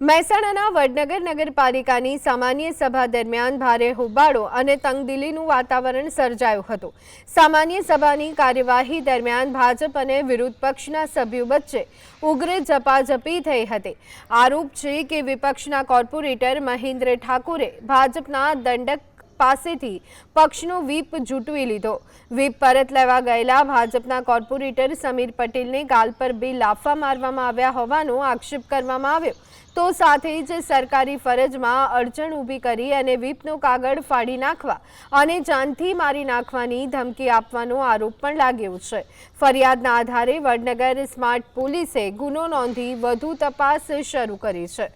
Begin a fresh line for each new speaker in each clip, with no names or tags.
મહેસાણાના વડનગર નગરપાલિકાની સામાન્ય સભા દરમિયાન ભારે હોબાળો અને તંગદિલીનું વાતાવરણ સર્જાયું હતું। સામાન્ય સભાની કાર્યવાહી દરમિયાન ભાજપ અને વિરોધ પક્ષના સભ્યો વચ્ચે ઉગ્ર ઝપાઝપી થઈ હતી। આરોપ છે કે વિપક્ષના કોર્પોરેટર મહેન્દ્ર ઠાકોરે ભાજપના દંડક પાસેથી પક્ષનો વ્હીપ ઝૂંટવી લીધો। વ્હીપ પરત લેવા ગયેલા ભાજપના કોર્પોરેટર સમીર પટેલને ગાલ પર બે લાફા મારવામાં આવ્યા હોવાનો આક્ષેપ કરવામાં આવ્યો। તો સાથે જ સરકારી ફરજમાં અડચણ ઊભી કરી અને વ્હીપનો કાગળ ફાડી નાખવા અને જાનથી મારી નાખવાની ધમકી આપવાનો આરોપ પણ લાગ્યો છે। ફરિયાદના આધારે વડનગર સ્માર્ટ પોલીસે ગુનો નોંધી વધુ તપાસ શરૂ કરી છે।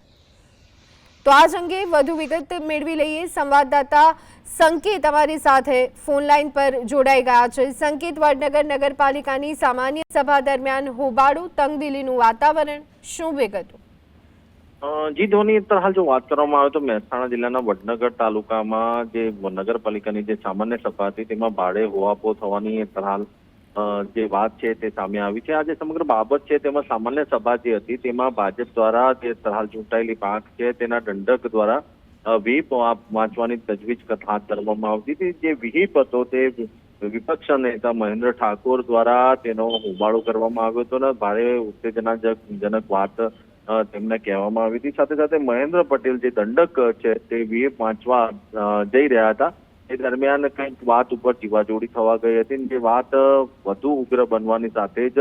તો આ અંગે વધુ વિગત મેળવી લઈએ। સંવાદદાતા સંકેત અમારી સાથે ફોન લાઈન પર જોડાઈ ગયા છે। સંકેત, વડનગર નગરપાલિકાની સામાન્ય સભા દરમિયાન હોબાળો તંગદિલીનું વાતાવરણ, શું વિગતો?
જી ધોની, હાલ જો વાત કરવામાં આવે તો મહેસાણા જિલ્લાના વડનગર તાલુકામાં જે નગરપાલિકાની જે સામાન્ય સભા હતી તેમાં ભાડે હોવાપો થવાની હાલ જે વાત છે તે સામે આવી છે। આ જે સમગ્ર બાબત છે તેમાં સામાન્ય સભા જે હતી તેમાં ભાજપ દ્વારા જે હાલ ચૂંટાયેલી પાંખ છે તેના દંડક દ્વારા વ્હીપ વાંચવાની તજવીજ હાથ ધરવામાં આવતી હતી। જે વ્હીપ હતો તે વિપક્ષ નેતા મહેન્દ્ર ઠાકોર દ્વારા તેનો હોબાળો કરવામાં આવ્યો હતો અને ભારે ઉત્તેજનાજનક વાત તેમને કહેવામાં આવી હતી। સાથે સાથે મહેન્દ્ર પટેલ જે દંડક છે તે વ્હીપ વાંચવા જઈ રહ્યા હતા એ દરમિયાન કંઈક વાત ઉપર જીવાજોડી થવા ગઈ હતી। જે વાત વધુ ઉગ્ર બનવાની સાથે જ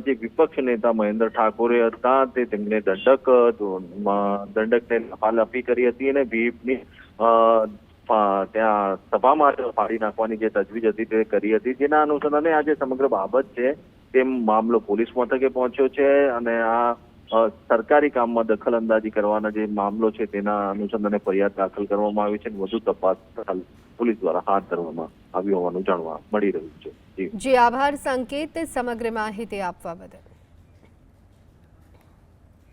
જે વિપક્ષ નેતા મહેન્દ્ર ઠાકોરે હતા તે તેમને દંડકને લાફાલાફી કરી હતી અને વ્હીપની ત્યાં સભામાં ફાડી નાખવાની જે તજવીજ હતી તે કરી હતી। જેના અનુસંધાને આ જે સમગ્ર બાબત છે તે મામલો પોલીસ મથકે પહોંચ્યો છે અને આ સરકારી કામમાં દખલ અંદાજી કરવાના જે મામલો છે તેના અનુસંધાને ફરિયાદ દાખલ કરવામાં આવી છે અને વધુ તપાસ પોલીસ દ્વારા હાથ ધરવામાં આવી હોવાનું જાણવા મળી રહ્યું છે।
જી આભાર સંકેત, સમગ્ર માહિતી આપવા બદલ।